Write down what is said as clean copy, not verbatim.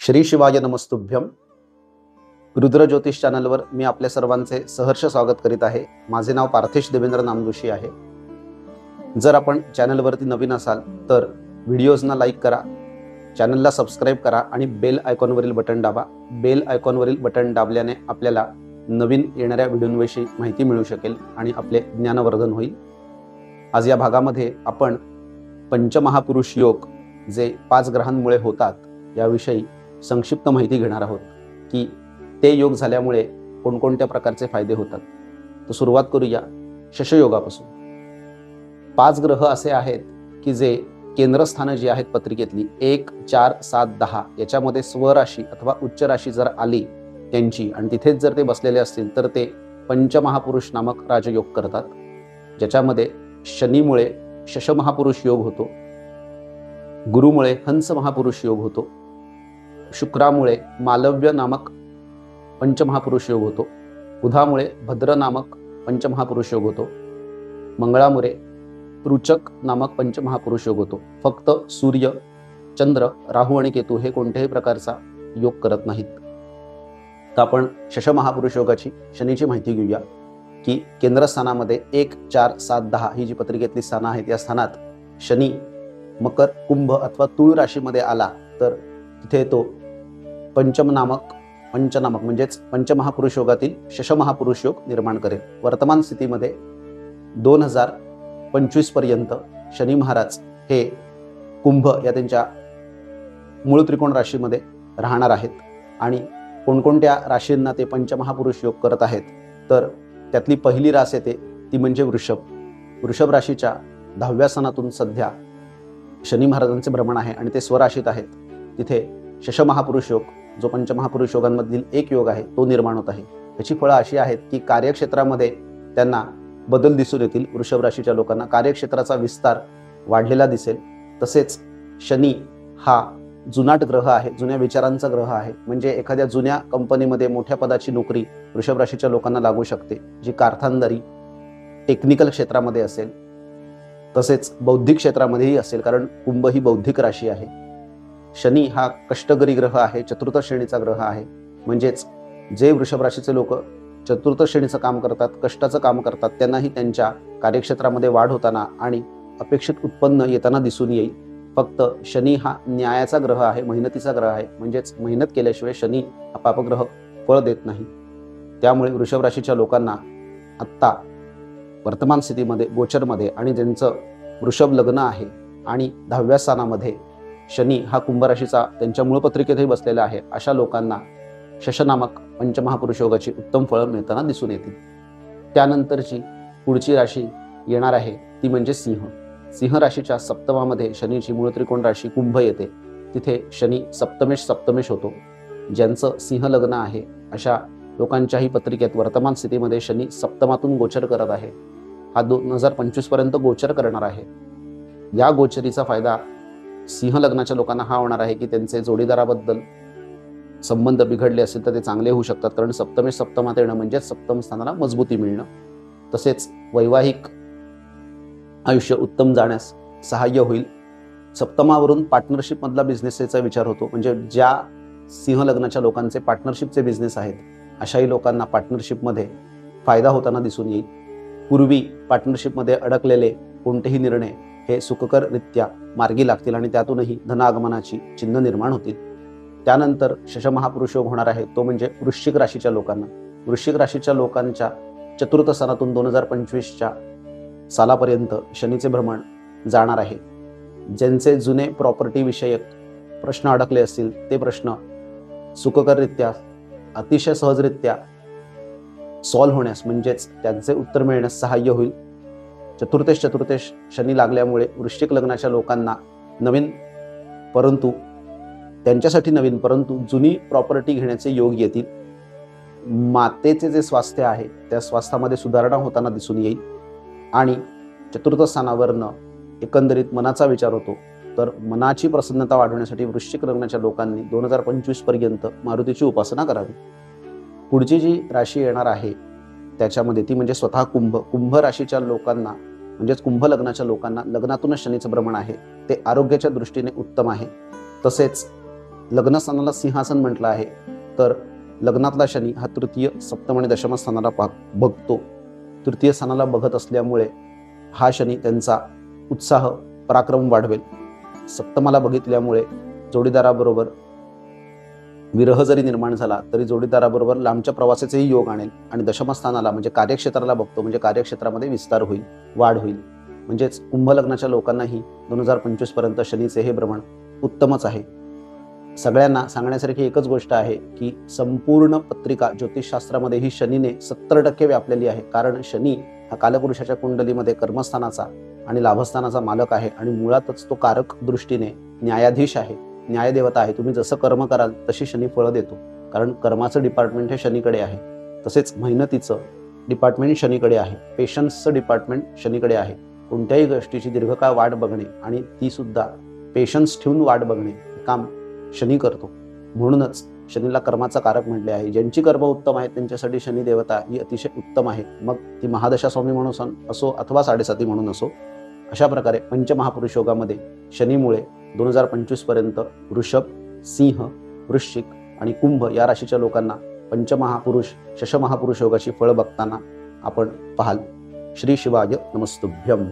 श्री शिवाय नमस्तुभ्यम. रुद्र ज्योतिष चॅनलवर मी आपल्या सर्वांचे सहर्ष स्वागत करीत आहे. माझे नाव पार्थेश देवेंद्र नामदोशी आहे. जर आपण चॅनलवरती नवीन असाल तर व्हिडिओजना लाईक करा, चॅनलला सबस्क्राईब करा आणि बेल आयकॉनवरील बटन दाबा. बेल आयकॉनवरील बटन दाबल्याने आपल्याला नवीन येणाऱ्या व्हिडिओंविषयी माहिती मिळू शकेल आणि आपले ज्ञानवर्धन होईल. आज या भागामध्ये आपण पंचमहापुरुष योग जे 5 ग्रहांमुळे होतात याविषयी संक्षिप्त माहिती घेणार आहोत की ते योग झाल्यामुळे कोणकोणत्या प्रकारचे फायदे होतात. तर सुरुवात करूया शशयोगापासून. 5 ग्रह असे आहेत की जे केंद्रस्थानं जी आहेत पत्रिकेतली 1, 4, 7, 10 याच्यामध्ये स्वराशी अथवा उच्च राशी जर आली त्यांची आणि तिथेच जर ते बसलेले असतील तर ते पंचमहापुरुष नामक राजयोग करतात. ज्याच्यामध्ये शनीमुळे शशमहापुरुष योग होतो, गुरुमुळे हंस महापुरुष योग होतो, शुक्रामुळे मालव्य नामक पंचमहापुरुष योग होतो, बुधामुळे भद्र नामक पंचमहापुरुष योग होतो, मंगळामुळे रुचक नामक पंचमहापुरुष योग होतो. फक्त सूर्य, चंद्र, राहू आणि केतू हे कोणत्याही प्रकारचा योग करत नाहीत. तर आपण शशमहापुरुष योगाची शनीची माहिती घेऊया की केंद्रस्थानामध्ये 1, 4, 7, 10 ही जी पत्रिकेतली स्थानं आहेत या स्थानात शनी मकर, कुंभ अथवा तुळ राशीमध्ये आला तर तिथे तो पंचनामक म्हणजेच पंचमहापुरुष योगातील शशमहापुरुष योग निर्माण करेल. वर्तमान स्थितीमध्ये 2025 पर्यंत शनी महाराज हे कुंभ या त्यांच्या मूळ त्रिकोण राशीमध्ये राहणार आहेत. आणि कोणकोणत्या राशींना ते पंचमहापुरुष योग करत आहेत तर त्यातली पहिली रास येते ती म्हणजे वृषभ. वृषभ राशीच्या 10व्या स्थानातून सध्या शनी महाराजांचे भ्रमण आहे आणि ते स्वराशीत आहेत. तिथे शशमहापुरुष योग जो पंचमहापुरुष योगांमधील एक योग आहे तो निर्माण होत आहे. याची फळं अशी आहेत की कार्यक्षेत्रामध्ये त्यांना बदल दिसून येतील. वृषभ राशीच्या लोकांना कार्यक्षेत्राचा विस्तार वाढलेला दिसेल. तसेच शनी हा जुनाट ग्रह आहे, जुन्या विचारांचा ग्रह आहे. म्हणजे एखाद्या जुन्या कंपनीमध्ये मोठ्या पदाची नोकरी वृषभ राशीच्या लोकांना लागू शकते, जी कारखानदारी टेक्निकल क्षेत्रामध्ये असेल, तसेच बौद्धिक क्षेत्रामध्येही असेल, कारण कुंभ ही बौद्धिक राशी आहे. शनी हा कष्टकरी ग्रह आहे, चतुर्थ श्रेणीचा ग्रह आहे. म्हणजेच जे वृषभ राशीचे लोक चतुर्थ श्रेणीचं काम करतात, कष्टाचं काम करतात, त्यांनाही त्यांच्या कार्यक्षेत्रामध्ये वाढ होताना आणि अपेक्षित उत्पन्न येताना दिसून येईल. फक्त शनी हा न्यायाचा ग्रह आहे, मेहनतीचा ग्रह आहे. म्हणजेच मेहनत केल्याशिवाय शनी हा पापग्रह फळ देत नाही. त्यामुळे वृषभ राशीच्या लोकांना आत्ता वर्तमान स्थितीमध्ये गोचरमध्ये आणि ज्यांचं वृषभ लग्न आहे आणि 10व्या स्थानामध्ये शनी हा कुंभ राशीचा त्यांच्या मूळ पत्रिकेतही बसलेला आहे, अशा लोकांना शशनामक पंचमहापुरुष योगाची उत्तम फळं मिळताना दिसून येतील. त्यानंतरची पुढची राशी येणार आहे ती म्हणजे सिंह. सिंह राशीच्या सप्तमामध्ये शनीची मूळ त्रिकोण राशी कुंभ येते. तिथे शनी सप्तमेश होतो. ज्यांचं सिंह लग्न आहे अशा लोकांच्याही पत्रिकेत वर्तमान स्थितीमध्ये शनी सप्तमातून गोचर करत आहे. हा 2025 पर्यंत गोचर करणार आहे. या गोचरीचा फायदा सिंह लग्नाच्या लोकांना हा होणार आहे की त्यांचे जोडीदाराबद्दल संबंध बिघडले असेल तर ते चांगले होऊ शकतात, कारण सप्तमात येणं म्हणजे सप्तम स्थानाला मजबूती मिळणं. तसेच वैवाहिक आयुष्य उत्तम जाण्यास सहाय्य होईल. सप्तमावरून पार्टनरशिप मधला बिझनेसचा विचार होतो. म्हणजे ज्या सिंह लग्नाच्या लोकांचे पार्टनरशिपचे बिझनेस आहेत अशाही लोकांना पार्टनरशिपमध्ये फायदा होताना दिसून येईल. पूर्वी पार्टनरशिपमध्ये अडकलेले कोणतेही निर्णय हे सुखकररित्या मार्गी लागतील आणि त्यातूनही धनागमनाची चिन्ह निर्माण होतील. त्यानंतर शशमहापुरुष योग होणार आहे तो म्हणजे वृश्चिक राशीच्या लोकांना. वृश्चिक राशीच्या लोकांच्या चतुर्थ स्थानातून 2025च्या सालापर्यंत शनीचे भ्रमण जाणार आहे. ज्यांचे जुने प्रॉपर्टी विषयक प्रश्न अडकले असतील ते प्रश्न सुखकररित्या अतिशय सहजरित्या सॉल्व्ह होण्यास म्हणजेच त्यांचे उत्तर मिळण्यास सहाय्य होईल. चतुर्थेश शनी लागल्यामुळे वृश्चिक लग्नाच्या लोकांना त्यांच्यासाठी नवीन परंतु जुनी प्रॉपर्टी घेण्याचे योग येतील. मातेचे जे स्वास्थ्य आहे त्या स्वास्थ्यामध्ये सुधारणा होताना दिसून येईल. आणि चतुर्थ स्थानावरनं एकंदरीत मनाचा विचार होतो, तर मनाची प्रसन्नता वाढवण्यासाठी वृश्चिक लग्नाच्या लोकांनी 2025 पर्यंत मारुतीची उपासना करावी. पुढची जी राशी येणार आहे त्याच्यामध्ये ती म्हणजे स्वतः कुंभ राशीच्या लोकांना म्हणजेच कुंभ लग्नाच्या लोकांना लग्नातूनच शनीचं भ्रमण आहे. ते आरोग्याच्या दृष्टीने उत्तम आहे. तसेच लग्नस्थानाला सिंहासन म्हटलं आहे, तर लग्नातला शनी हा तृतीय, सप्तम आणि दशम स्थानाला बघतो. तृतीय स्थानाला बघत असल्यामुळे हा शनी त्यांचा उत्साह, पराक्रम वाढवेल. सप्तमाला बघितल्यामुळे जोडीदाराबरोबर विरह जरी निर्माण झाला तरी जोडीदाराबरोबर लांबच्या प्रवासाचेही योग आणेल. आणि दशमस्थानाला म्हणजे कार्यक्षेत्राला बघतो, म्हणजे कार्यक्षेत्रामध्ये विस्तार होईल, वाढ होईल. म्हणजेच कुंभ लग्नाच्या लोकांनाही 2025 पर्यंत शनीचे हे भ्रमण उत्तमच आहे. सगळ्यांना सांगण्यासारखी एकच गोष्ट आहे की संपूर्ण पत्रिका ज्योतिषशास्त्रामध्ये ही शनीने 70% व्यापलेली आहे. कारण शनी हा कालपुरुषाच्या कुंडलीमध्ये कर्मस्थानाचा आणि लाभस्थानाचा मालक आहे आणि मुळातच तो कारक दृष्टीने न्यायाधीश आहे, न्यायदेवता आहे. तुम्ही जसं कर्म कराल तशी शनी फळं देतो, कारण कर्माचं डिपार्टमेंट हे शनीकडे आहे. तसेच मेहनतीचं डिपार्टमेंट शनीकडे आहे, पेशन्सचं डिपार्टमेंट शनीकडे आहे. कोणत्याही गोष्टीची दीर्घकाळ वाट बघणे आणि ती सुद्धा पेशन्स ठेवून वाट बघणे हे काम शनी करतो. म्हणूनच शनीला कर्माचा कारक म्हटले आहे. ज्यांची कर्म उत्तम आहेत त्यांच्यासाठी शनी देवता ही अतिशय उत्तम आहे. मग ती महादशा स्वामी म्हणून असो अथवा 7.5 म्हणून असो. अशा प्रकारे पंचमहापुरुष योगामध्ये शनीमुळे 2025 पर्यंत वृषभ, सिंह, वृश्चिक आणि कुंभ या राशीच्या लोकांना पंचमहापुरुष, शशमहापुरुष योगाची फळं बघताना आपण पाहाल. श्री शिवाय नमस्तुभ्यम.